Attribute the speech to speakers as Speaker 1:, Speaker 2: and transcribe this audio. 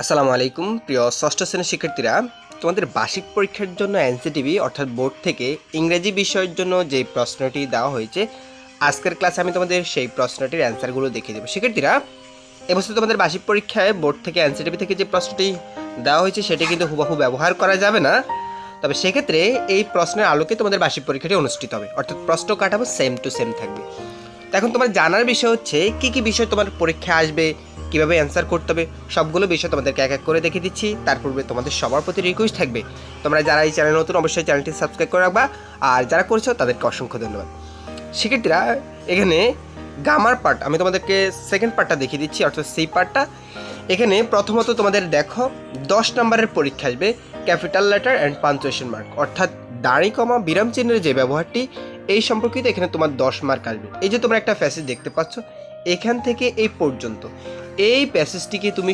Speaker 1: আসসালামু আলাইকুম প্রিয় ষষ্ঠ শ্রেণীর শিক্ষার্থীরা, তোমাদের বার্ষিক পরীক্ষার জন্য এনসিটিভি অর্থাৎ বোর্ড থেকে ইংরেজি বিষয়ের জন্য যে প্রশ্নটি দেওয়া হয়েছে, আজকের ক্লাসে আমি তোমাদের সেই প্রশ্নটির অ্যান্সারগুলো দেখিয়ে দেবো। শিক্ষার্থীরা, এবছর তোমাদের বার্ষিক পরীক্ষায় বোর্ড থেকে এনসিটিভি থেকে যে প্রশ্নটি দেওয়া হয়েছে সেটি কিন্তু হুবহু ব্যবহার করা যাবে না। তবে সেক্ষেত্রে এই প্রশ্নের আলোকে তোমাদের বার্ষিক পরীক্ষাটি অনুষ্ঠিত হবে, অর্থাৎ প্রশ্ন কাঠামো সেম টু সেম থাকবে। তো এখন তোমার জানার বিষয় হচ্ছে কী কী বিষয় তোমার পরীক্ষায় আসবে, কীভাবে অ্যান্সার করতে হবে, সবগুলো বিষয় তোমাদেরকে এক এক করে দেখিয়ে দিচ্ছি। তার পূর্বে তোমাদের সবার প্রতি রিকোয়েস্ট থাকবে, তোমরা যারা এই চ্যানেল নতুন অবশ্যই চ্যানেলটি সাবস্ক্রাইব করে রাখবা, আর যারা করেছো তাদেরকে অসংখ্য ধন্যবাদ। শিক্ষার্থীরা, এখানে গ্রামার পার্ট আমি তোমাদেরকে সেকেন্ড পার্টটা দেখিয়ে দিচ্ছি, অর্থাৎ সেই পার্টটা। এখানে প্রথমত তোমাদের দেখো 10 নম্বরের পরীক্ষা আসবে capital letter and punctuation mark, অর্থাৎ দাঁড়ি কমা বিরাম চিহ্নের যে ব্যবহারটি এই সম্পর্কিত এখানে তোমার 10 মার্ক আসবে। এই যে তোমরা একটা প্যাসেজ দেখতে পাচ্ছ, এখান থেকে এই পর্যন্ত এই প্যাসেজটিকে তুমি